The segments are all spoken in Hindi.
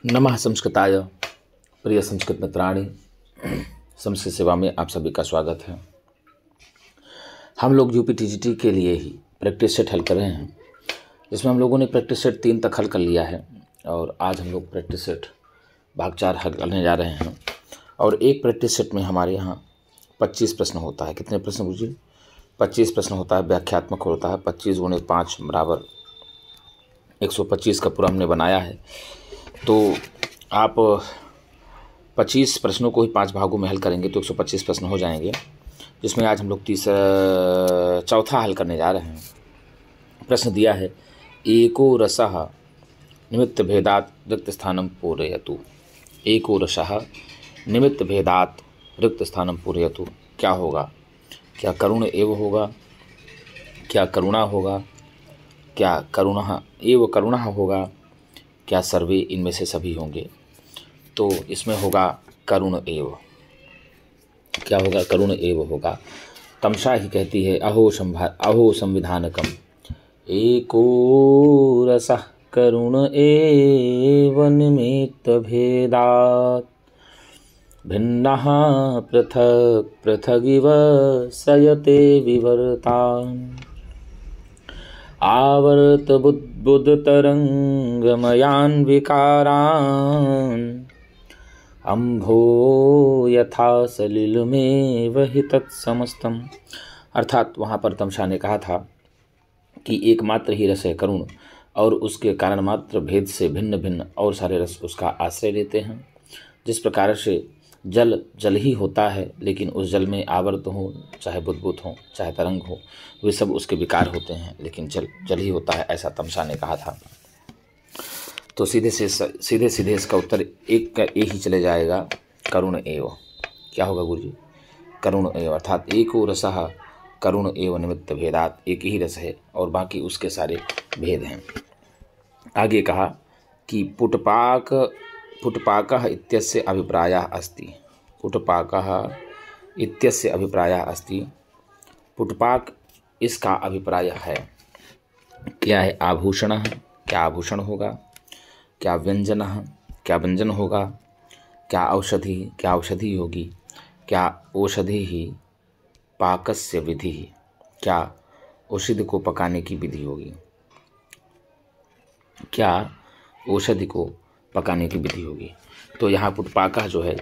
नमः संस्कृताय प्रिय संस्कृत मित्राणि। संस्कृत सेवा में आप सभी का स्वागत है। हम लोग यूपीटीजीटी के लिए ही प्रैक्टिस सेट हल कर रहे हैं, जिसमें हम लोगों ने प्रैक्टिस सेट 3 तक हल कर लिया है और आज हम लोग प्रैक्टिस सेट भाग 4 हल करने जा रहे हैं। और एक प्रैक्टिस सेट में हमारे यहाँ 25 प्रश्न होता है। कितने प्रश्न पूछिए? 25 प्रश्न होता है। व्याख्यात्मक होता है। 25 × 5 बराबर 125 का पूरा हमने बनाया है। तो आप 25 प्रश्नों को ही 5 भागों में हल करेंगे तो 125 प्रश्न हो जाएंगे, जिसमें आज हम लोग चौथा हल करने जा रहे हैं। प्रश्न दिया है, एको रसः निमित्त भेदात् रिक्त स्थानं पूरयतु। एको रसः निमित्त भेदात् रिक्त स्थानं पूरयतु। क्या होगा? क्या करुण एव होगा? क्या करुणा होगा? क्या करुणः एव करुणः होगा? क्या सर्वे इनमें से सभी होंगे? तो इसमें होगा करुण एव। क्या होगा? करुण एव होगा। तमसा ही कहती है, अहो संविधानकम एको रसः करुण एव निमित्त भेदात् भिन्नः पृथक् पृथगिव सयते विवर्तान् आवर्त बुद्बुदतरङ्गमयान् विकारान् अम्भो यथा सलिलमेव हि तत्समस्तम्। अर्थात वहाँ पर तमसा ने कहा था कि एकमात्र ही रस है करुण, और उसके कारण मात्र भेद से भिन्न भिन्न और सारे रस उसका आश्रय लेते हैं। जिस प्रकार से जल जल ही होता है, लेकिन उस जल में आवर्त हो, चाहे बुदबुद हो, चाहे तरंग हो, वे सब उसके विकार होते हैं, लेकिन जल जल ही होता है, ऐसा तमसा ने कहा था। तो सीधे इसका उत्तर एक का ए ही चले जाएगा, करुण एव। क्या होगा गुरुजी? करुण एव, अर्थात एको रसः करुण एव निमित्त भेदात्। एक ही रस है और बाकी उसके सारे भेद हैं। आगे कहा कि पुटपाकः इत्यस्य अभिप्रायः अस्ति। पुटपाकः इत्यस्य अभिप्रायः अस्ति। पुटपाक इसका अभिप्राय है। क्या है? आभूषणः। क्या आभूषण होगा? क्या व्यंजनः? क्या व्यंजन होगा? क्या औषधि? क्या औषधि होगी? क्या औषधि ही पाकस्य विधि? क्या औषधि को पकाने की विधि होगी? क्या औषधि को पकाने की विधि होगी? तो यहाँ पुटपाकः जो है,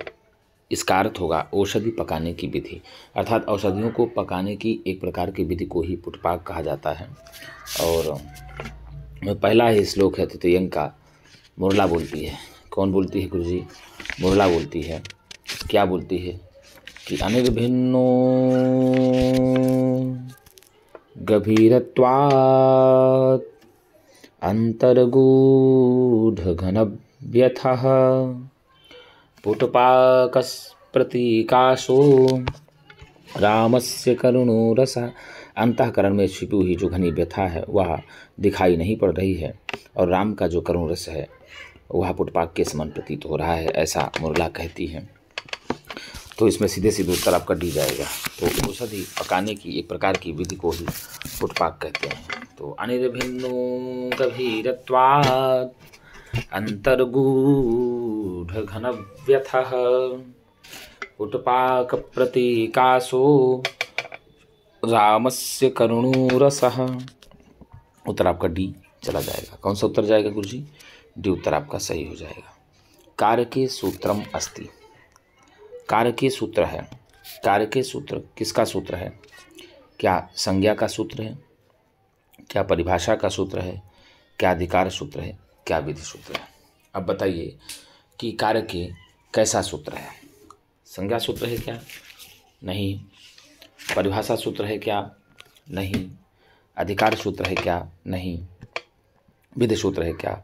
इसका अर्थ होगा औषधि पकाने की विधि, अर्थात औषधियों को पकाने की एक प्रकार की विधि को ही पुटपाक कहा जाता है। और पहला ही श्लोक है तृतीयंक का। मुरला बोलती है। कौन बोलती है गुरुजी? मुरला बोलती है। क्या बोलती है? कि अनिर्भिन्नो गभीरत्वात् अन्तर्गूढघनव्यथः पुटपाकस्प्रतीकाशो रामस्य करुणो रसः। अंतःकरण में छिपी हुई जो घनी व्यथा है वह दिखाई नहीं पड़ रही है, और राम का जो करुण रस है वह पुटपाक के समान प्रतीत हो रहा है, ऐसा मुरला कहती है। तो इसमें सीधे उत्तर आपका डी जाएगा। तो औषधि पकाने की एक प्रकार की विधि को ही पुटपाक कहते हैं। तो अनिर्भिन्नो गभीरत्वात् अन्तर्गूढघनव्यथः पुटपाक प्रतीकाशो रामस्य करुणो रसः। उत्तर आपका डी चला जाएगा। कौन सा उत्तर जाएगा गुरुजी? डी उत्तर आपका सही हो जाएगा। कारके सूत्रम अस्ति। कारके सूत्र है। कारके सूत्र किसका सूत्र है? क्या संज्ञा का सूत्र है? क्या परिभाषा का सूत्र है? क्या अधिकार सूत्र है? क्या विधि सूत्र है? अब बताइए कि कारके कैसा सूत्र है? संज्ञा सूत्र है क्या? नहीं। परिभाषा सूत्र है क्या? नहीं। अधिकार सूत्र है क्या? नहीं। विधि सूत्र है क्या?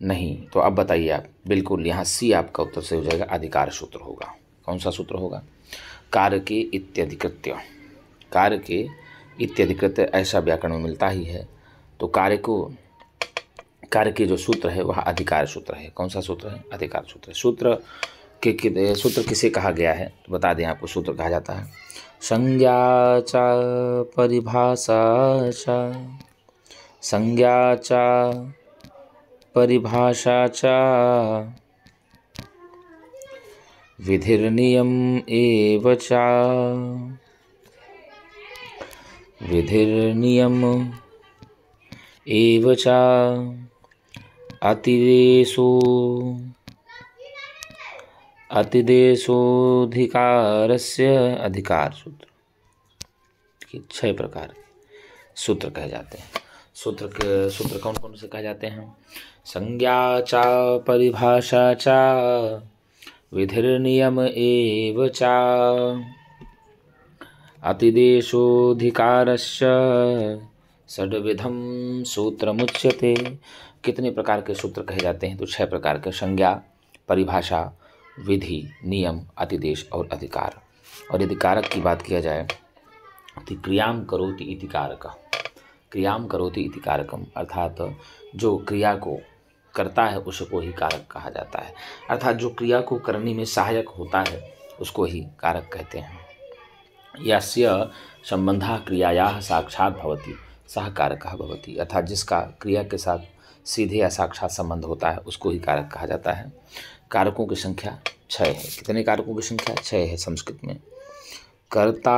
नहीं। तो अब बताइए आप। बिल्कुल यहाँ सी आपका उत्तर सही हो जाएगा, अधिकार सूत्र होगा। कौन सा सूत्र होगा? कारके इत्यधिकृत्य। कारके इत्यधिकृत्य ऐसा व्याकरण में मिलता ही है। तो कार्य के जो सूत्र है वह अधिकार सूत्र है। कौन सा सूत्र है? अधिकार सूत्र। सूत्र किसे कहा गया है? तो बता दें आपको। सूत्र कहा जाता है संज्ञा च परिभाषा च, संज्ञा च परिभाषा च विधिर्नियम एव च विधिर्नियम एव च अतिदेशोधिकारस्य अधिकार सूत्र। 6 प्रकार के सूत्र कहे जाते हैं। सूत्र कौन कौन से कहे जाते हैं? संज्ञा च परिभाषा च विधिर्नियम एव च अतिदेशोधिकारस्य षड्विधम सूत्रमुच्यते। कितने प्रकार के सूत्र कहे जाते हैं? तो 6 प्रकार के। संज्ञा, परिभाषा, विधि, नियम, अतिदेश और अधिकार। और यदि कारक की बात किया जाए तो क्रियाम करोति इति कारक। क्रियाम करोति इति कारकम, अर्थात जो क्रिया को करता है उसको ही कारक कहा जाता है। अर्थात जो क्रिया को करने में सहायक होता है उसको ही कारक कहते हैं। यस्य संबंधः क्रियायाः साक्षात् भवति सः कारकः भवति। अर्थात जिसका क्रिया के साथ सीधे या साक्षात संबंध होता है उसको ही कारक कहा जाता है। कारकों की संख्या 6 है। कितने कारकों की संख्या? 6 है संस्कृत में। कर्ता,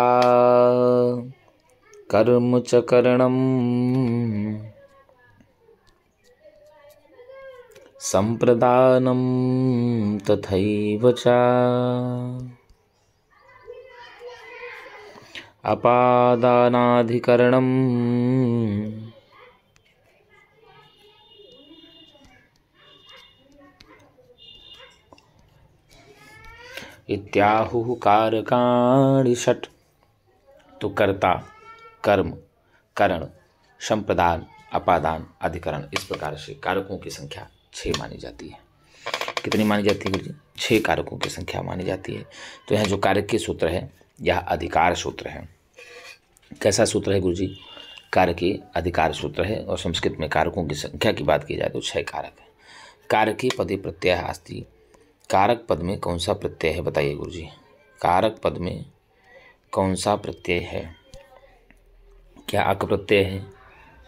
कर्म च करणम, संप्रदानम तथैव च अपादानाधिकरणम इत्याहुः कारकाणि षट्। तो कर्ता, कर्म, करण, संप्रदान, अपादान, अधिकरण, इस प्रकार से कारकों की संख्या 6 मानी जाती है। कितनी मानी जाती है गुरुजी? 6 कारकों की संख्या मानी जाती है। तो यहाँ जो कारक के सूत्र है यह अधिकार सूत्र है। कैसा सूत्र है गुरुजी? कारकीय अधिकार सूत्र है। और संस्कृत में कारकों की संख्या की बात की जाए तो 6 कारक है। कारकी पदे प्रत्यय अस्ति। कारक पद में कौन सा प्रत्यय है बताइए गुरुजी? कारक पद में कौन सा प्रत्यय है? क्या अक प्रत्यय है?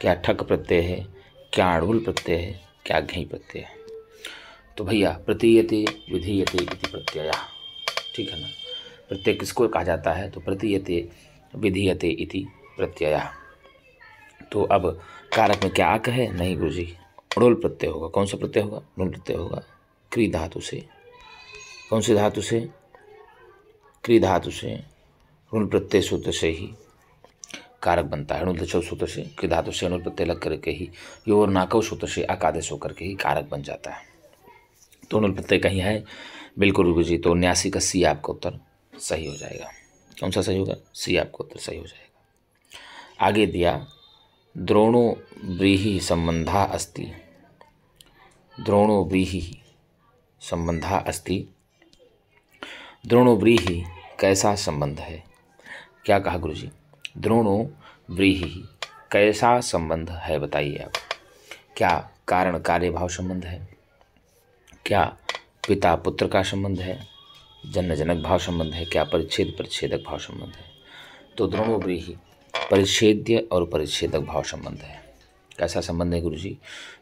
क्या ठक प्रत्यय है? क्या अणुल प्रत्यय है? क्या घई प्रत्यय है? तो भैया प्रतीयते विधीयते इति प्रत्यय, ठीक है ना। प्रत्यय किसको कहा जाता है? तो प्रतीयते विधीयते इति प्रत्यय। तो अब कारक में क्या अक है? नहीं गुरुजी, अणुल प्रत्यय होगा। कौन सा प्रत्यय होगा? अणुल प्रत्यय होगा। क्री धातु से। कौन सी धातु से? क्री धातु से। अणुल प्रत्यय सूत्र से ही कारक बनता है। अणुल सूत्र से, क्री धातु से अणुल प्रत्यय लग करके ही योर नाकव सूत्र से अकादेश होकर के ही कारक बन जाता है। तो अणुल प्रत्यय कहीं है? बिल्कुल गुरुजी। तो 79 का सी आपका उत्तर सही हो जाएगा। कौन सा सही होगा? सी आपका उत्तर सही हो जाएगा। आगे दिया द्रोणो व्रीहि संबंधा अस्ति। द्रोणो व्रीहि संबंधा अस्ति। द्रोणो व्रीहि कैसा संबंध है? क्या कहा गुरुजी? द्रोणो व्रीहि कैसा संबंध है बताइए आप। क्या कारण कार्य भाव संबंध है? क्या पिता पुत्र का संबंध है? जन्य जनक भाव संबंध है? क्या परिच्छेद परिच्छेदक भाव संबंध है? तो द्रोणो व्रीहि परिच्छेद्य और परिच्छेदक भाव संबंध है। कैसा संबंध है गुरुजी?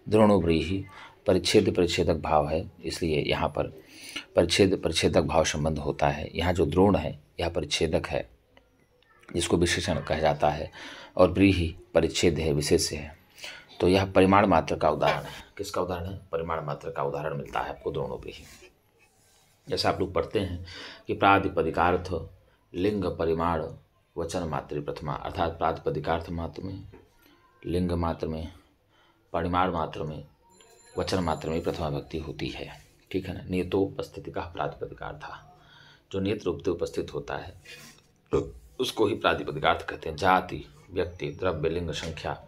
द्रोणो व्रीहि परिच्छेद परिच्छेदक भाव है, इसलिए यहाँ पर परिच्छेद परिच्छेदक भाव संबंध होता है। यहाँ जो द्रोण है यह परिच्छेदक है जिसको विशेषण कहा जाता है, और व्रीहि परिच्छेद है, विशेष्य है। तो यह परिमाण मात्र का उदाहरण है। किसका उदाहरण है? परिमाण मात्र का उदाहरण मिलता है आपको द्रोणो व्रीहि। जैसे आप लोग पढ़ते हैं कि प्रातिपदिकार्थ लिंग परिमाण वचन मात्र प्रथमा, अर्थात प्रातिपदिकार्थ मात्र में, लिंग मात्र में, परिमाण मात्र में, वचन मात्र में प्रथमा विभक्ति होती है, ठीक है ना। नेत्रोपस्थिति का प्रातिपदिकार्थ, जो नेत्र रूप से उपस्थित होता है तो उसको ही प्रातिपदिकार्थ कहते हैं। जाति, व्यक्ति, द्रव्य, लिंग, संख्या,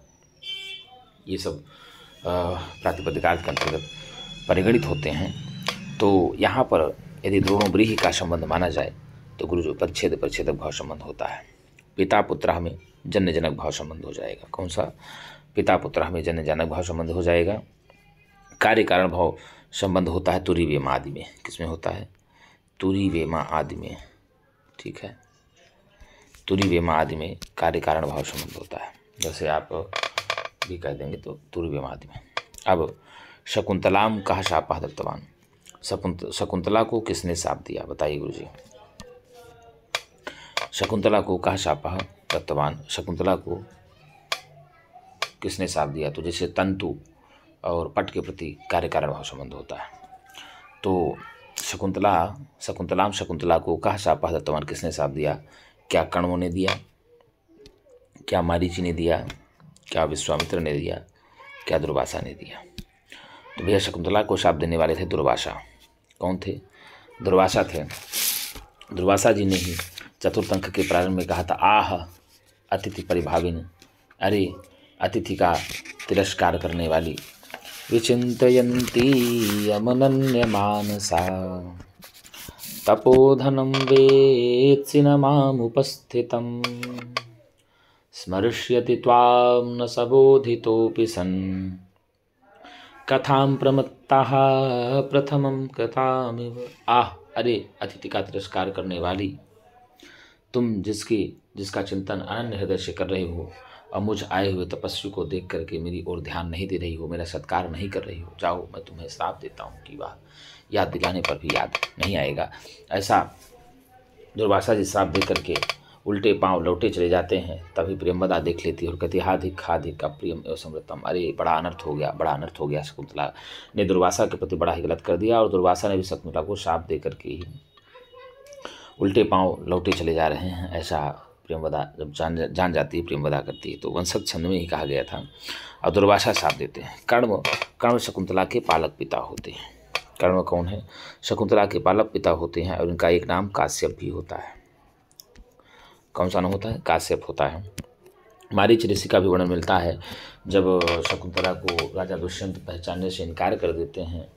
ये सब प्रातिपदिकार्थ के अंतर्गत परिगणित होते हैं। तो यहाँ पर यदि द्रोणो व्रीहि का संबंध माना जाए तो गुरु परिच्छेद परिच्छेदक भाव संबंध होता है। पिता पुत्र हमें जन्य जनक भाव संबंध हो जाएगा। कौन सा? पिता पुत्र हमें जन्य जनक भाव संबंध हो जाएगा। कार्य कारण भाव संबंध होता है तुरी वेमा आदि में। किसमें होता है? तुरी वेमा आदि में, ठीक है। तुरी वेमा आदि में कार्य कारण भाव संबंध होता है, जैसे आप भी कह देंगे तो तुरी वेमा आदि में। अब शकुंतलाम कहा शापः दत्तवान। शकुंतला को किसने शाप दिया, बताइए गुरुजी। शकुंतला को कहा शापः दत्तवान, शकुंतला को किसने शाप दिया। तो जैसे तंतु और पट के प्रति कार्य कारण भाव संबंध होता है, तो शकुंतला को कहा शापः दत्तवान, किसने शाप दिया। क्या कण्वों ने दिया, क्या मारीची ने दिया, क्या विश्वामित्र ने दिया, क्या दुर्वासा ने दिया। तो भैया शकुंतला को शाप देने वाले थे दुर्वासा। कौन थे, दुर्वासा थे। दुर्वासा जी ने ही चतुर्थ अंक के प्रारंभ में कहा था, आह अतिथि परिभाविन, अरे अतिथि का तिरस्कार करने वाली। विचिन्तयन्ती यमनन्यमानसा तपोधनं वेत्सि न मामुपस्थितं स्मरिष्यति त्वां न सबोधितोऽपि सन् कथां प्रमत्तः प्रथमं कथामिव। आह अरे अतिथि का तिरस्कार करने वाली, तुम जिसका चिंतन अनन्य हृदय से कर रहे हो और मुझ आए हुए तपस्वी को देख करके मेरी ओर ध्यान नहीं दे रही हो, मेरा सत्कार नहीं कर रही हो, जाओ मैं तुम्हें श्राप देता हूँ कि वाह, याद दिलाने पर भी याद नहीं आएगा। ऐसा दुर्वासा जी श्राप दे करके उल्टे पांव लौटे चले जाते हैं। तभी प्रियंवदा देख लेती है और कहती हाधिक अप्रियम एवं समृतम। अरे बड़ा अनर्थ हो गया। शकुंतला ने दुर्वासा के प्रति बड़ा ही गलत कर दिया और दुर्वासा ने भी शकुंतला को शाप दे करके ही उल्टे पांव लौटे चले जा रहे हैं। ऐसा प्रियंवदा जब जान जाती है, प्रियंवदा करती है। तो वंशज छंद में ही कहा गया था। और दुर्वासा शाप देते हैं। कर्ण शकुंतला के पालक पिता होते हैं। कर्ण कौन है, शकुंतला के पालक पिता होते हैं और इनका एक नाम काश्यप भी होता है। कौन सा नाम होता है, काश्यप होता है। मारीच ऋषि का भी वर्णन मिलता है, जब शकुंतला को राजा दुष्यंत पहचानने से इनकार कर देते हैं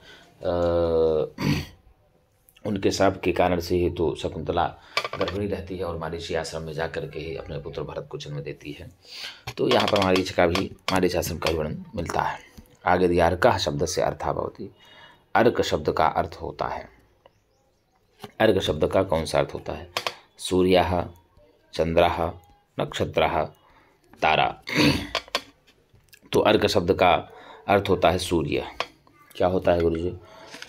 उनके शाप के कारण से ही, तो शकुंतला गर्भिणी रहती है और मारीची आश्रम में जाकर के ही अपने पुत्र भरत को जन्म देती है। तो यहाँ पर मारीच आश्रम का वर्णन मिलता है। आगे दिया अर्कः शब्द से अर्था भवति। अर्क शब्द का अर्थ होता है, अर्क शब्द का कौन सा अर्थ होता है, सूर्यः, चंद्रः, नक्षत्रः, तारा। तो अर्क शब्द का अर्थ होता है सूर्य। क्या होता है गुरुजी,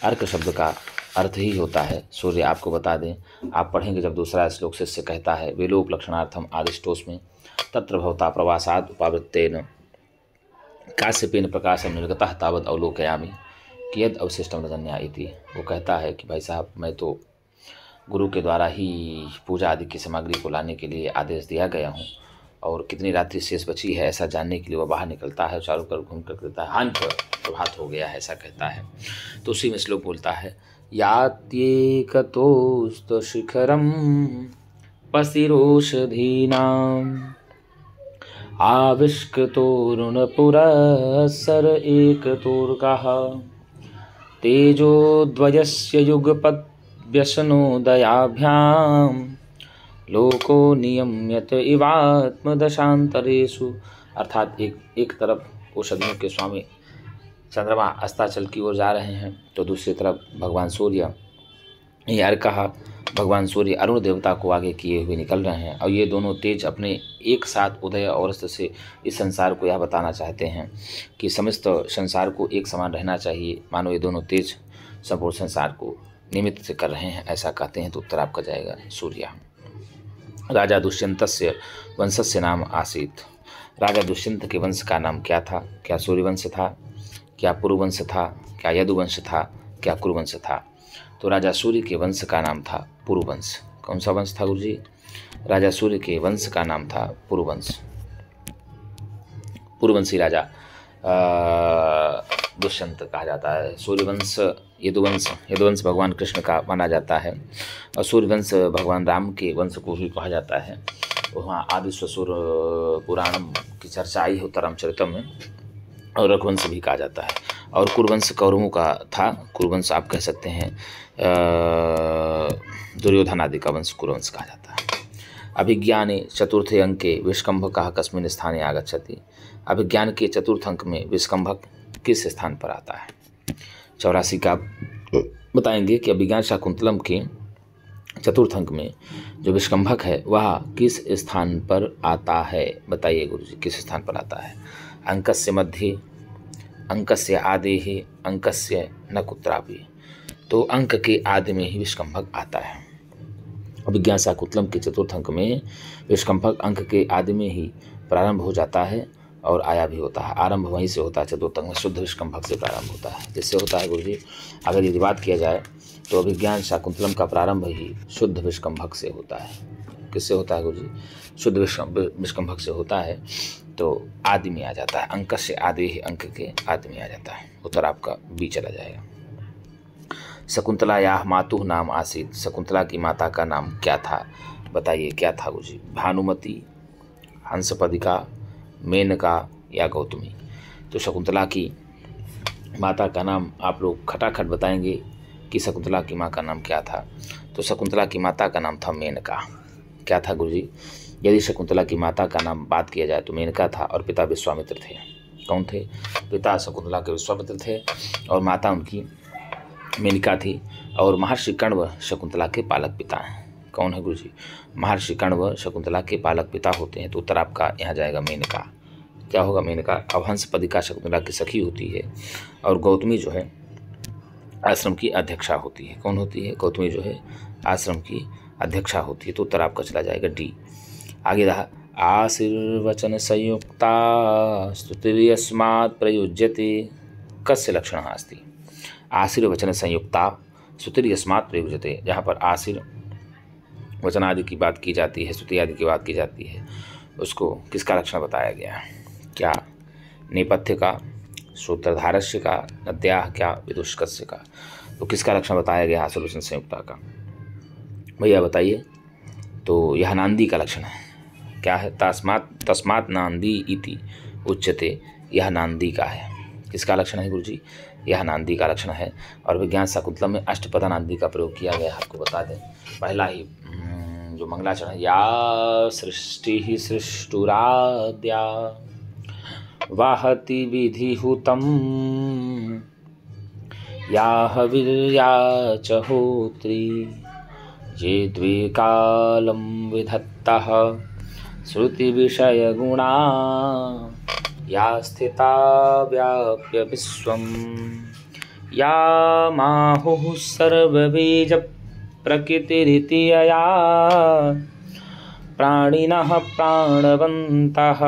अर्क शब्द का अर्थ ही होता है सूर्य। आपको बता दें, आप पढ़ेंगे जब दूसरा श्लोक शिष्य कहता है वेलोप लक्षणार्थम आदिष्टोस में तत्र भवता प्रवासाद उपावृत्तेन काश्यपेन प्रकाशम निर्गतः तावद अवलोकयामि कियद अवशिष्टम रजन्या इति। वो कहता है कि भाई साहब, मैं तो गुरु के द्वारा ही पूजा आदि की सामग्री को लाने के लिए आदेश दिया गया हूँ और कितनी रात्रि शेष बची है ऐसा जानने के लिए वह बाहर निकलता है, चारों तरफ घूम कर कहता है हांत प्रभात हो गया है, ऐसा कहता है। तो उसी में श्लोक बोलता है यात्येकतोस्त शिखरम पशिरोषधीनां आविष्कृतोरुणपुरस्सर एकतोर्गः तेजोद्वयस्य युगपद्व्यसनोदयाभ्यां लोको नियम्यत इवात्मदशांतरेषु। अर्थात एक तरफ औषधियों के स्वामी चंद्रमा अस्ताचल की ओर जा रहे हैं, तो दूसरी तरफ भगवान सूर्य, ये अर्कः भगवान सूर्य अरुण देवता को आगे किए हुए निकल रहे हैं। और ये दोनों तेज अपने एक साथ उदय और अस्त से इस संसार को यह बताना चाहते हैं कि समस्त संसार को एक समान रहना चाहिए। मानो ये दोनों तेज संपूर्ण संसार को निमित्त से कर रहे हैं, ऐसा कहते हैं। तो उत्तर आपका जाएगा सूर्य। राजा दुष्यंतस्य वंशस्य नाम आसीत। राजा दुष्यंत के वंश का नाम क्या था, क्या सूर्यवंश था, क्या पुरुवंश था, क्या यदुवंश था, क्या कुरुवंश था। तो राजा सूर्य के वंश का नाम था पुरुवंश। कौन सा वंश था गुरुजी, राजा सूर्य के वंश का नाम था पुरुवंश। पुरुवंशी राजा दुष्यंत कहा जाता है। सूर्यवंश यदुवंश भगवान कृष्ण का माना जाता है और सूर्यवंश भगवान राम के वंश को भी कहा जाता है। वहाँ आदिश्वसुर पुराणम की चर्चा आई है उत्तरामचरितम में, और रघुवंश भी कहा जाता है। और कुरुवंश कौरवों का था। कुरुवंश आप कह सकते हैं दुर्योधन आदि का वंश कुरुवंश कहा जाता है। अभिज्ञाने चतुर्थे अंके विष्कंभकः कस्मिन् स्थाने आगच्छति। अभिज्ञान के चतुर्थ अंक में विष्कंभक किस स्थान पर आता है। 84 का बताएंगे कि अभिज्ञान शाकुंतलम के चतुर्थ अंक में जो विष्कंभक है वह किस स्थान पर आता है। बताइए गुरुजी, किस स्थान पर आता है। अंकस्य मध्ये, अंकस्य आदेः, अंकस्य न कुत्रापि। तो अंक के आदि में ही विष्कंभक आता है। अभिज्ञान शाकुंतलम के चतुर्थ अंक में विष्कंभक अंक के आदि में ही प्रारंभ हो जाता है और आया भी होता है। आरंभ वहीं से होता है, चतुर्थ अंक में शुद्ध विष्कंभक से प्रारंभ होता है। जिससे होता है गुरु जी, अगर यदि बात किया जाए तो अभिज्ञान शाकुंतलम का प्रारंभ ही शुद्ध विष्कंभक से होता है। किससे होता है गुरु जी? शुद्ध विष्कंभक से होता है। तो आदि में आ जाता है, अंक से आदि ही अंक के आदि में आ जाता है। उत्तर आपका बी चला जाएगा। शकुंतला या मातुः नाम आसीत, शकुंतला की माता का नाम क्या था? बताइए क्या था गुरु जी? भानुमति, हंसपदिका, मेनका या गौतमी? तो शकुंतला की माता का नाम आप लोग खटाखट बताएंगे कि शकुंतला की माँ का नाम क्या था। तो शकुंतला की माता का नाम था मेनका। क्या था गुरु जी? यदि शकुंतला की माता का नाम बात किया जाए तो मेनका था और पिता विश्वामित्र थे। कौन थे? पिता शकुंतला के विश्वामित्र थे और माता उनकी मेनका थी। और महर्षि कण्व शकुंतला के पालक पिता हैं। कौन है गुरु जी? महर्षि कण्व शकुंतला के पालक पिता होते हैं। तो उत्तर आपका यहाँ जाएगा मेनका। क्या होगा? मेनका। अब हंसपदिका शकुंतला की सखी होती है और गौतमी जो है आश्रम की अध्यक्षा होती है। कौन होती है? गौतमी जो है आश्रम की अध्यक्षा होती है। तो उत्तर आपका चला जाएगा डी। आगे रहा, आशीर्वचन संयुक्ता स्तुतिर्यस्मात् प्रयुज्यते कस्य लक्षणः अस्ति? आशीर्वचन संयुक्ता स्तुतिर्यस्मात् प्रयुज्यते, जहाँ पर आशीर्वचन आदि की बात की जाती है, स्तुति आदि की बात की जाती है, उसको किसका लक्षण बताया गया है? क्या नेपथ्य का, सूत्रधारस्य का, नद्याः क्या, विदुष्कस्य का? तो किसका लक्षण बताया गया आशीर्वचन संयुक्ता का? भैया बताइए। तो यह नांदी का लक्षण है। क्या है? तस्मात् नांदी इति उच्यते, यह नांदी का है। किसका लक्षण है गुरु जी? यह नांदी का लक्षण है। और विज्ञान शाकुंतलम में अष्टपदा नांदी का प्रयोग किया गया, आपको बता दें। पहला ही जो मंगलाचरण है, या सृष्टि सृष्टुराद्या वाहति विधिहुतम या हविर्या च होत्री ये द्वे कालं विधत्तः श्रुति विषय गुणा या स्थिता व्याप्य विश्वं या माहुः सर्वबीज प्रकृतिरिति यया प्राणिनः प्राणवन्तः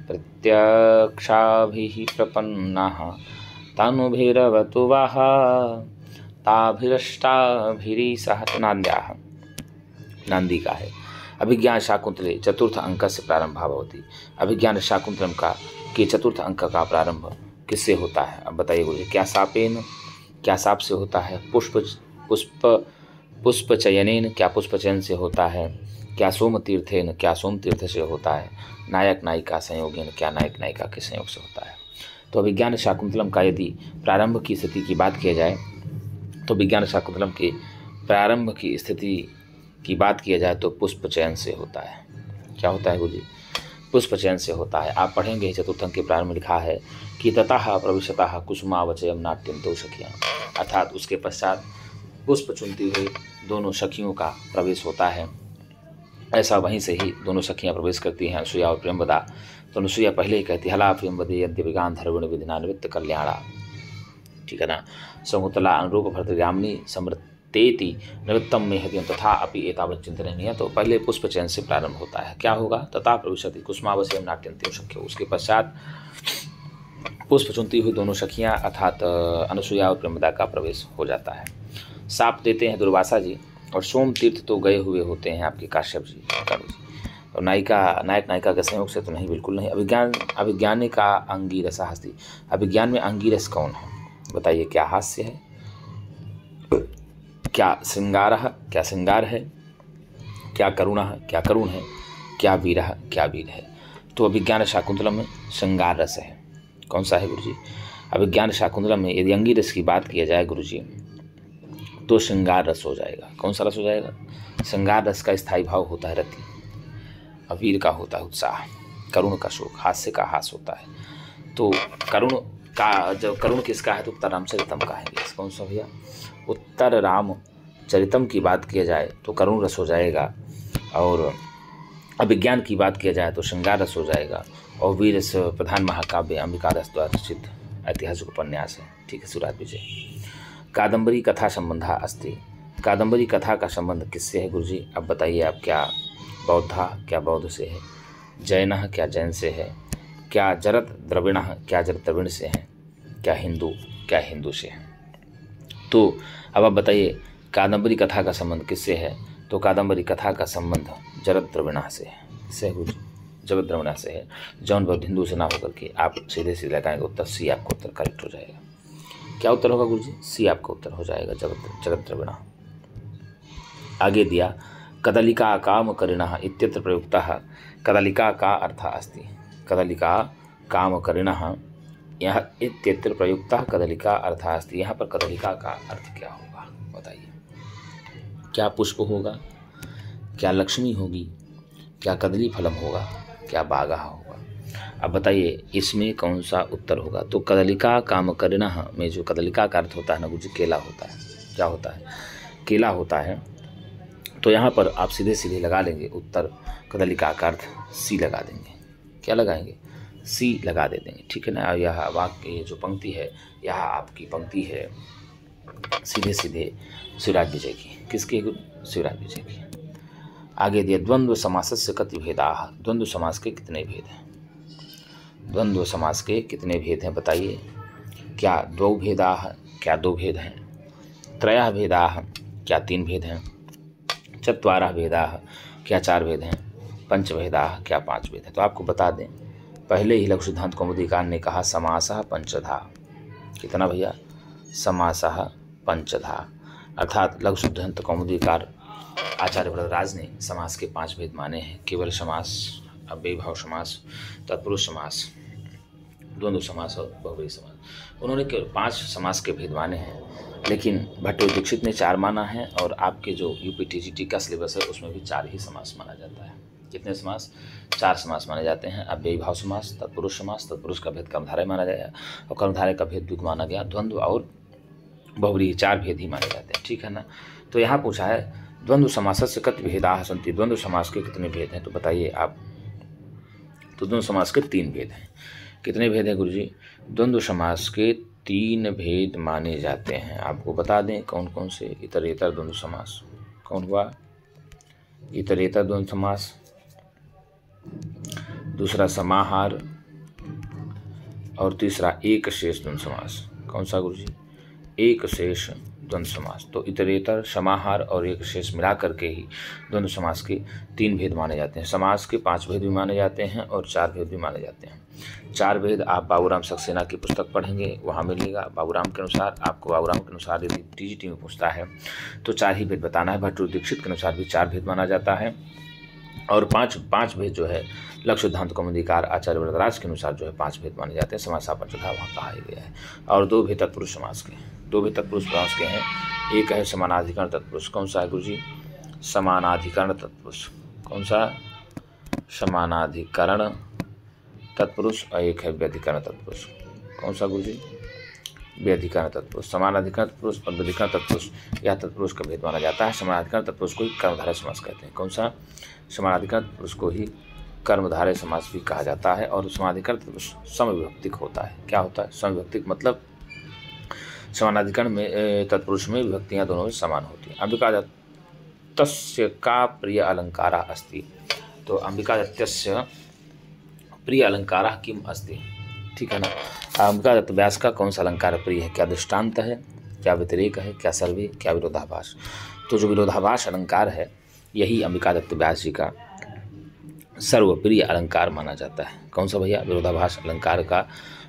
प्रत्यक्षाभिः प्रपन्नः तनुभिरवतु वः ताभिरष्टाभिरीसह। नांद्याः नांदी का है। अभिज्ञान शाकुंतले चतुर्थ अंक से प्रारंभ भवति। अभिज्ञान शाकुंतलम का के चतुर्थ अंक का प्रारंभ किससे होता है? अब बताइए गुरु जी। क्या सापेन, क्या साप से होता है? पुष्प चयनेन, क्या पुष्प चयन से होता है? क्या सोम तीर्थेन, क्या सोम तीर्थ से होता है? नायक नायिका संयोगेन, क्या नायक नायिका के संयोग से होता है? तो अभिज्ञान शाकुंतलम का यदि प्रारंभ की स्थिति की बात किया जाए तो विज्ञान शाकुंतलम के प्रारंभ की स्थिति की बात किया जाए तो पुष्प चयन से होता है। क्या होता है गुरुजी? पुष्प चयन से होता है। आप पढ़ेंगे चतुर्थ अंक के प्रारंभ में लिखा है कि ततः प्रविशतः कुसुमावचयम नाट्यम दो सखियाँ, अर्थात उसके पश्चात पुष्प चुनती हुई दोनों सखियों का प्रवेश होता है। ऐसा वहीं से ही दोनों सखियाँ प्रवेश करती हैं, अनुसुईया और प्रियंवदा। तो अनुसुईया पहले ही कहती हला प्रियंवदे यद्यपि गांधर्वण विधिना निवृत्त कल्याणा, ठीक है ना, शकुंतला अनुरूप भर्तृगामिनी समृतेति निवृत्तम में हृदय तथा अपि एतावत् चिंतनीय। तो पहले पुष्प चयन से प्रारंभ होता है। क्या होगा? तथा प्रविशति कुसुमावचयम नाट्यंत्यम सख्यो, उसके पश्चात पुष्प चुनती हुई दोनों सखियाँ अर्थात अनुसुईया और प्रियंवदा का प्रवेश हो जाता है। साप देते हैं दुर्वासा जी, और सोम तीर्थ तो गए हुए होते हैं आपके काश्यप जी, और नायक नायिका के संयोग से तो नहीं, बिल्कुल नहीं। अभिज्ञान का अंगीरसा हस्ती, अभिज्ञान में अंगीरस कौन है? बताइए। क्या हास्य है? क्या श्रृंगार है? क्या श्रृंगार है? क्या करुण है? क्या करुण है? क्या वीर है? क्या वीर है? तो अभिज्ञान शाकुंतलम में श्रृंगार रस है। कौन सा है गुरुजी? अभिज्ञान शाकुंतलम में यदि अंगीरस की बात किया जाए गुरुजी तो श्रृंगार रस हो जाएगा। कौन सा रस हो जाएगा? श्रृंगार रस का स्थायी भाव होता है रति, अवीर का होता है उत्साह, करुण का शोक, हास्य का हास होता है। तो करुण का जब करुण किसका है तो उत्तर रामचरितम का है। कौन सा भैया? उत्तर रामचरितम की बात किया जाए तो करुण रस हो जाएगा, और अभिज्ञान की बात किया जाए तो श्रृंगार रस हो जाएगा, और वीर रस प्रधान महाकाव्य अंबिका रस द्वारा रचित ऐतिहासिक उपन्यास है। ठीक है, सुराज विजय। कादम्बरी कथा संबंधा अस्ति। कादम्बरी कथा का संबंध किससे है गुरुजी? अब बताइए आप। क्या बौद्धा, क्या बौद्ध से है? जैन, क्या जैन से है? क्या जरत द्रविण, क्या जरत द्रविण से है? क्या हिंदू, क्या हिंदू से है? तो अब आप बताइए कादम्बरी कथा का संबंध किससे है? तो कादम्बरी कथा का संबंध जरत द्रविणा से है। किससे है गुरुजी? जरत द्रविणा से है। जौन बौद्ध हिंदू से ना होकर के आप सीधे सीधे लगाएंगे उत्तर, सी आपका उत्तर करेक्ट हो जाएगा। क्या उत्तर होगा गुरुजी? सी आपका उत्तर हो जाएगा, जरत द्रविणा। आगे दिया कदलिका काम करिणः इत्यत्र प्रयुक्तः। कदलिका का अर्थ अस्ति। कदलिका काम करिणः यह इत्यत्र प्रयुक्तः कदलिका अर्थ अस्ति। यहाँ पर कदलिका का अर्थ क्या होगा बताइए? क्या पुष्प होगा? क्या लक्ष्मी होगी? क्या कदली फलम होगा? क्या बागा होगा? अब बताइए इसमें कौन सा उत्तर होगा? तो कदलिका काम करिणः में जो कदलिका का अर्थ होता है ना गुरुजी, केला होता है। क्या होता है? केला होता है। तो यहाँ पर आप सीधे सीधे लगा लेंगे उत्तर, कदलिका का अर्थ सी लगा देंगे। क्या लगाएंगे? सी लगा दे देंगे, ठीक है ना। यह वाक्य ये जो पंक्ति है, यह आपकी पंक्ति है सीधे सीधे शिवराज विजय की। किसकी? शिवराज विजय की। आगे दिया द्वंद्व समासस्य कति भेदाः। द्वंद्व समास के कितने भेद हैं? द्वंद्व समास के कितने भेद हैं बताइए? क्या द्वौ भेदाः, क्या दो भेद हैं? त्रयः भेदाः, क्या तीन भेद हैं? चत्वारः भेदाः, क्या चार भेद हैं? पंचभेदाः, क्या पांच भेद हैं? तो आपको बता दें, पहले ही लघु सिद्धांत कौमुदीकार ने कहा समासः पंचधा। कितना भैया? समासः पंचधा। अर्थात लघु सिद्धांत कौमुदीकार आचार्य वरदराज ने समास के पांच भेद माने हैं। केवल समास, अव्ययीभाव समास, तत्पुरुष समास, द्वंद्व समास और बहुव्रीहि समास। उन्होंने केवल पांच समास के भेद माने हैं, लेकिन भट्टो दीक्षित ने चार माना है। और आपके जो यूपी टीजीटी का सिलेबस है उसमें भी चार ही समास माना जाता है। कितने समास? चार समास माने जाते हैं। अव्ययीभाव समास, तत्पुरुष समास, तत्पुरुष का भेद कर्मधारय माना गया और कर्मधारय का भेद द्विग माना गया। द्वंद्व और बहुव्रीहि चार भेद ही माने जाते हैं, ठीक है ना। तो यहाँ पूछा है द्वंद्व समासस्य कति भेदाः सन्ति। द्वंद्व समास के कितने भेद हैं? तो बताइए आप। तो द्वंद्व समास के तीन भेद हैं। कितने भेद हैं गुरुजी? द्वंद्व समास के तीन भेद माने जाते हैं। आपको बता दें कौन कौन से? इतरेतर द्वंद्व समास। कौन हुआ? इतरेतर द्वंद्व समास। दूसरा समाहार, और तीसरा एक शेष द्वंद्व समास। कौन सा गुरुजी? एक शेष द्वंद्व समास। तो इतरेतर, समाहार और एक शेष मिला करके ही द्वंद्व समास के तीन भेद माने जाते हैं। समास के पांच भेद भी माने जाते हैं और चार भेद भी माने जाते हैं। चार भेद आप बाबूराम सक्सेना की पुस्तक पढ़ेंगे, वहाँ मिलेगा बाबूराम के अनुसार। आपको बाबूराम के अनुसार यदि टीजीटी में पूछता है तो चार ही भेद बताना है। भट्टो दीक्षित के अनुसार भी चार भेद माना जाता है। और पांच भेद जो है लघु सिद्धांत कौमुदीकार आचार्य वरदराज के अनुसार जो है पांच भेद माने जाते हैं। समासा पंचधा वहाँ कहा गया है। और दो भेद तत्पुरुष समास के, दो भेद तत्पुरुष समास के हैं। एक है समानाधिकरण तत्पुरुष। कौन सा है गुरुजी? समानाधिकरण तत्पुरुष। कौन सा? समानाधिकरण तत्पुरुष। और एक है व्यधिकरण तत्पुरुष। कौन सा गुरुजी? व्यधिकरण तत्पुरुष। समानाधिकरण तत्पुरुष और व्यधिकरण तत्पुरुष, यह तत्पुरुष का भेद माना जाता है। समानाधिकरण तत्पुरुष को ही कर्मधारय समास कहते हैं। कौन सा? समानाधिकरण तत्पुरुष को ही कर्मधारय समास भी कहा जाता है। और समानाधिकरण तत्पुरुष समविभक्तिक होता है। क्या होता है? समविभक्तिक मतलब समानाधिकरण में तत्पुरुष में विभक्तियां दोनों में समान होती हैं। अंबिका दत्तस्य का प्रिय अलंकारा अस्ति। तो अंबिका दत्तस्य प्रिय अलंकारा किम अस्ति, ठीक है ना। अंबिका दत्त व्यास का कौन सा अलंकार प्रिय है? क्या दृष्टांत है, क्या व्यतिरेक है, क्या सर्वे, क्या विरोधाभास? तो जो विरोधाभास अलंकार है यही अंबिका दत्त व्यास जी का सर्वप्रिय अलंकार माना जाता है। कौन सा भैया? विरोधाभास अलंकार का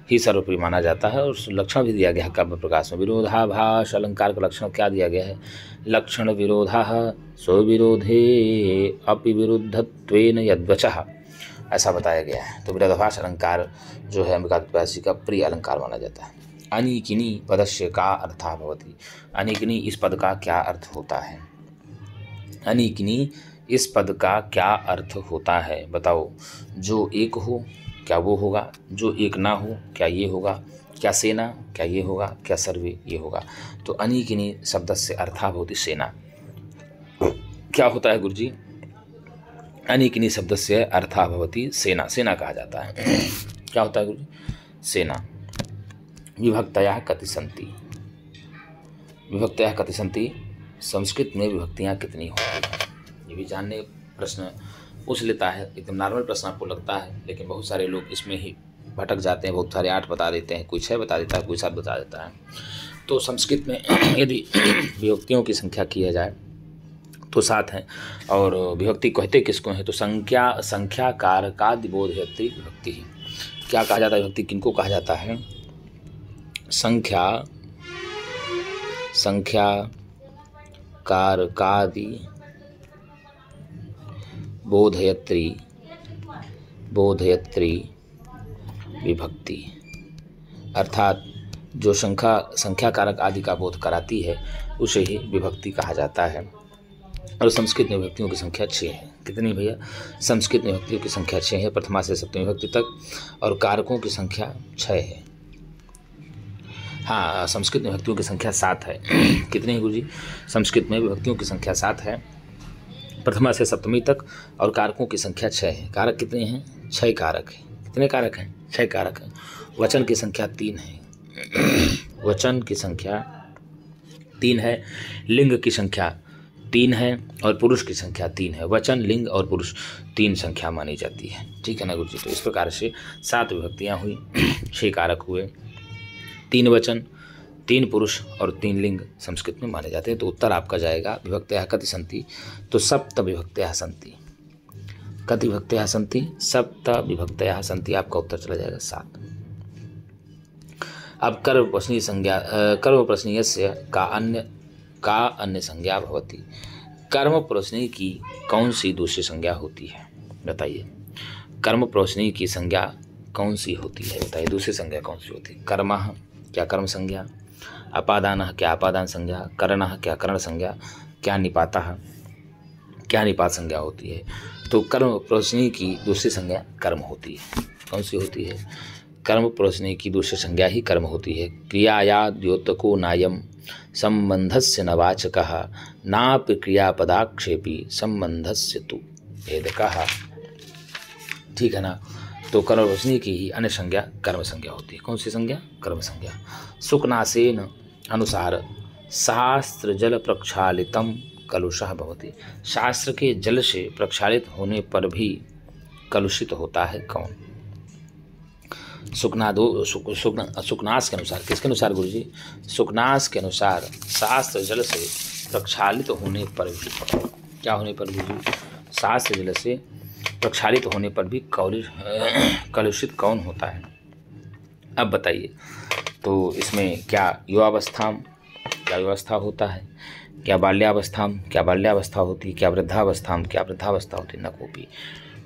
ही सर्वप्रिय माना जाता है। और लक्षण भी दिया गया है काव्य प्रकाश में। विरोधाभास अलंकार का लक्षण क्या दिया गया है? लक्षण विरोधः स्वविरोधे अपि विरुद्धत्वेन यद्वचः, ऐसा बताया गया है। तो विरोधाभास अलंकार जो है अंबिका दत्त व्यास जी का प्रिय अलंकार माना जाता है। अनीकिनी पदस्य का अर्थः भवति। अनीकिनी इस पद का क्या अर्थ होता है? अनीकिनी इस पद का क्या अर्थ होता है बताओ? जो एक हो क्या वो होगा? जो एक ना हो क्या ये होगा? क्या सेना क्या ये होगा? क्या सर्वे ये होगा? तो अनीकिनी शब्द से अर्थः भवति सेना। क्या होता है गुरुजी? अनीकिनी शब्द से अर्थः भवति सेना। सेना कहा जाता है। क्या होता है गुरुजी? सेना। विभक्तयः कति सन्ति। विभक्तयः कति सन्ति, संस्कृत में विभक्तियाँ कितनी होती हैं। ये भी जानने प्रश्न पूछ लेता है, एकदम नॉर्मल प्रश्न आपको लगता है, लेकिन बहुत सारे लोग इसमें ही भटक जाते हैं। बहुत सारे 8 बता देते हैं, कोई 6 बता देता है, कोई 7 बता देता है। तो संस्कृत में यदि विभक्तियों की संख्या किया जाए तो 7 हैं। और विभक्ति कहते किसको हैं, तो संख्या कारकादिबोधयत्री विभक्ति ही। क्या कहा जाता है विभक्ति, किनको कहा जाता है, संख्या कारकादि बोधयत्री विभक्ति, अर्थात जो संख्या कारक आदि का बोध कराती है उसे ही विभक्ति कहा जाता है। और संस्कृत में विभक्तियों की संख्या 6 है। कितनी भैया, संस्कृत में विभक्तियों की संख्या 6 है, प्रथमा से सप्तमी विभक्ति तक, और कारकों की संख्या 6 है। हाँ, संस्कृत में विभक्तियों की संख्या 7 है। कितनी है गुरुजी, संस्कृत में विभक्तियों की संख्या 7 है, प्रथमा से सप्तमी तक, और कारकों की संख्या 6 है। कारक कितने हैं, 6 कारक हैं। कितने कारक हैं, 6 कारक हैं। वचन की संख्या 3 है, वचन की संख्या 3 है, लिंग की संख्या 3 है, और पुरुष की संख्या 3 है। वचन, लिंग और पुरुष 3 संख्या मानी जाती है। ठीक है ना गुरुजी। तो इस प्रकार से 7 विभक्तियाँ हुई, 6 कारक हुए, 3 वचन, 3 पुरुष और 3 लिंग संस्कृत में माने जाते हैं। तो उत्तर आपका जाएगा विभक्तयः कति सन्ति, तो सप्त विभक्तयः सन्ति। कति विभक्तयः सन्ति, सप्त विभक्तयः सन्ति, आपका उत्तर चला जाएगा 7। अब कर्मप्रश्नीयस्य का अन्य संज्ञा भवति। कर्म प्रश्नी की कौन सी दूसरी संज्ञा होती है, बताइए। कर्म प्रश्नी की संज्ञा कौन सी होती है, बताइए। दूसरी संज्ञा कौन सी होती है। कर्मः, क्या कर्म संज्ञा, अपादानः, क्या अपादान संज्ञा, करणः, क्या करण संज्ञा, क्या निपातः, क्या निपात संज्ञा होती है। तो कर्म प्रश्नी की दूसरी संज्ञा कर्म होती है। कौन सी होती है, कर्म प्रश्नी की दूसरी संज्ञा ही कर्म होती है। क्रियाया द्योतको नायम संबंधस्य न वाचकः नापि क्रियापदाक्षेपी संबंधस्य तु भेदकः। ठीक है ना। तो कर्म प्रश्नी की ही अन्य संज्ञा कर्म संज्ञा होती है। कौन सी संज्ञा, कर्म संज्ञा। सुकनासेन अनुसार शास्त्र जल प्रक्षालितम कलुषः भवति। शास्त्र के जल से प्रक्षालित होने पर भी कलुषित होता है कौन। सुकनास के अनुसार, किसके अनुसार गुरुजी, सुकनास के अनुसार शास्त्र जल से प्रक्षालित होने पर भी, क्या होने पर गुरुजी, शास्त्र जल से प्रक्षालित होने पर भी कलुषित कौन होता है। अब बताइए, तो इसमें क्या युवावस्था क्या व्यवस्था होता है, क्या बाल्यावस्था क्या बाल्यावस्था होती है, क्या वृद्धावस्था क्या वृद्धावस्था होती है, न कोपी।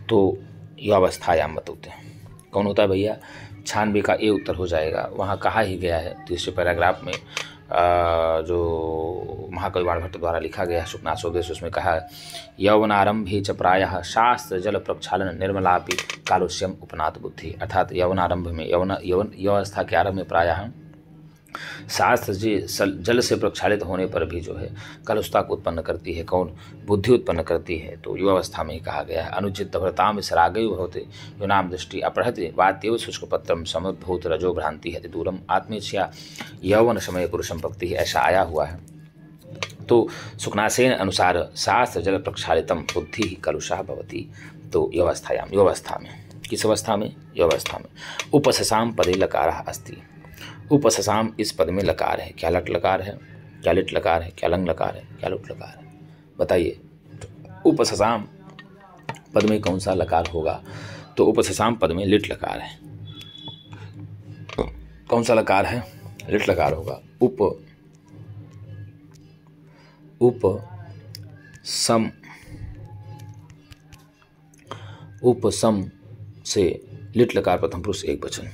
तो युवावस्थायाम बताते हैं कौन होता है भैया। 96 का ए उत्तर हो जाएगा। वहाँ कहा ही गया है तीसरे पैराग्राफ में, जो महाकवि बाणभट्ट द्वारा लिखा गया है सुकनासोपदेश, उसमें कहा है यौवनारंभे च प्रायः शास्त्र जल प्रक्षालन निर्मलापि कालुष्यम उपनात बुद्धि। अर्थात यौवनारंभ में, यौवस्था के आरंभ में प्रायः शास्त्र जल से प्रक्षालित होने पर भी जो है कलुषता को उत्पन्न करती है कौन, बुद्धि उत्पन्न करती है। तो युवावस्था में ही कहा गया है। अनुचित भ्रताम विसरागयु भवते युनाम दृष्टि अपहृति वात्यव शुष्कपत्रम समुद्भूत रजो भ्रांति है दूरम आत्मेच्छा यौवन समय पुरुषम भक्ति, ऐसा आया हुआ है। तो सुकनासेन अनुसार शास्त्र जल प्रक्षालितम बुद्धि ही कलुषः भवति। तो युवावस्थायाम, युवावस्था में, किस अवस्था में, युवावस्था में। उपससाम पदे लकारः अस्ति। उपससाम इस पद में लकार है। क्या लट लकार है, क्या लिट लकार है, क्या लंग लकार है, क्या लुट लकार है, बताइए। उपससाम पद में कौन सा लकार होगा, तो उपससाम पद में लिट लकार है। कौन सा लकार है, लिट लकार होगा। उपसम से लिट लकार प्रथम पुरुष एक वचन।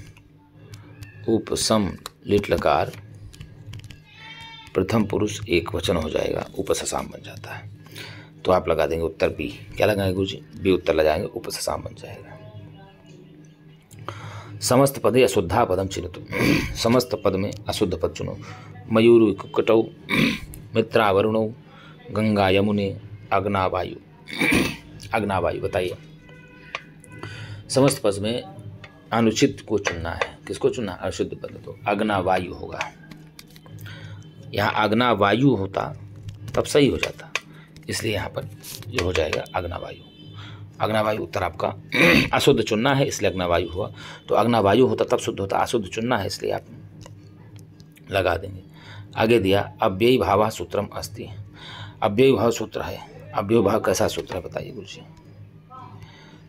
उपसम लिट लकार प्रथम पुरुष एक वचन हो जाएगा, उपससाम बन जाता है। तो आप लगा देंगे उत्तर बी। क्या लगाएंगे गुरुजी, बी उत्तर लगाएंगे, उपससाम बन जाएगा। समस्त पदे अशुद्धा पदम चिन्हित। समस्त पद में अशुद्ध पद चुनो। मयूर कुक्कटौ मित्रावरुणौ गंगा यमुने अग्नावायु। अग्नावायु बताइए। समस्त पद में अनुचित को चुनना है। किसको चुनना, अशुद्ध पद। तो अग्नावायु होगा। यहाँ आग्ना वायु होता तब सही हो जाता, इसलिए यहाँ पर ये हो जाएगा अग्ना वायु। अग्ना वायु उत्तर आपका अशुद्ध चुनना है, इसलिए अग्ना वायु हुआ। तो अग्ना वायु होता तब शुद्ध होता, अशुद्ध चुनना है इसलिए आप लगा देंगे। आगे दिया अव्ययी भाव सूत्रम अस्ति। अव्ययी भाव सूत्र है। अव्ययी भाव कैसा सूत्र है बताइए गुरु जी।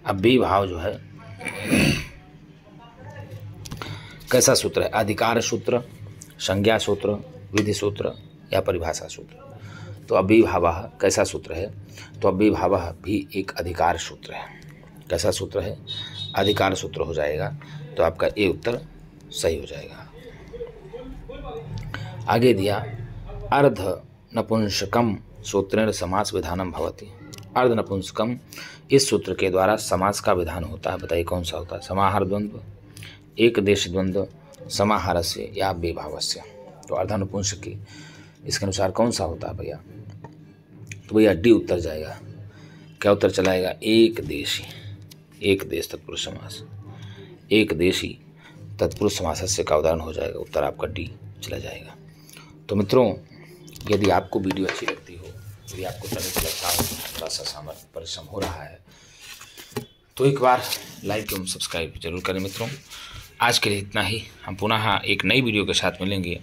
अव्ययी भाव जो है कैसा सूत्र है? अधिकार सूत्र, संज्ञा सूत्र, विधि सूत्र या परिभाषा सूत्र। तो अव्ययी भाव कैसा सूत्र है? तो अव्ययी भाव भी एक अधिकार सूत्र है। कैसा सूत्र है? अधिकार सूत्र हो जाएगा। तो आपका ए उत्तर सही हो जाएगा। आगे दिया अर्ध नपुंसकम सूत्रेण समास विधानम भवति। अर्ध नपुंसकम इस सूत्र के द्वारा समास का विधान होता है। बताइए कौन सा होता है? समाहार द्वंद्व, एक देश द्वंद्व, समाहारस्य या विभावस्य। तो अर्धानुपुंसकी इसके अनुसार कौन सा होता है भैया? तो भैया डी उत्तर जाएगा। क्या उत्तर चलाएगा? एक देशी, एक देश तत्पुरुष समास, एक देशी तत्पुरुष समासस्य का उदाहरण हो जाएगा। उत्तर आपका डी चला जाएगा। तो मित्रों, यदि आपको वीडियो अच्छी लगती हो, यदि आपको करने से लगता हो थोड़ा सा सामर्थ्य परिश्रम हो रहा है, तो एक बार लाइक एवं सब्सक्राइब जरूर करें मित्रों। आज के लिए इतना ही। हम पुनः एक नई वीडियो के साथ मिलेंगे।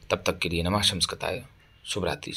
तब तक के लिए नमः शंस्कृताय, शुभ रात्रि।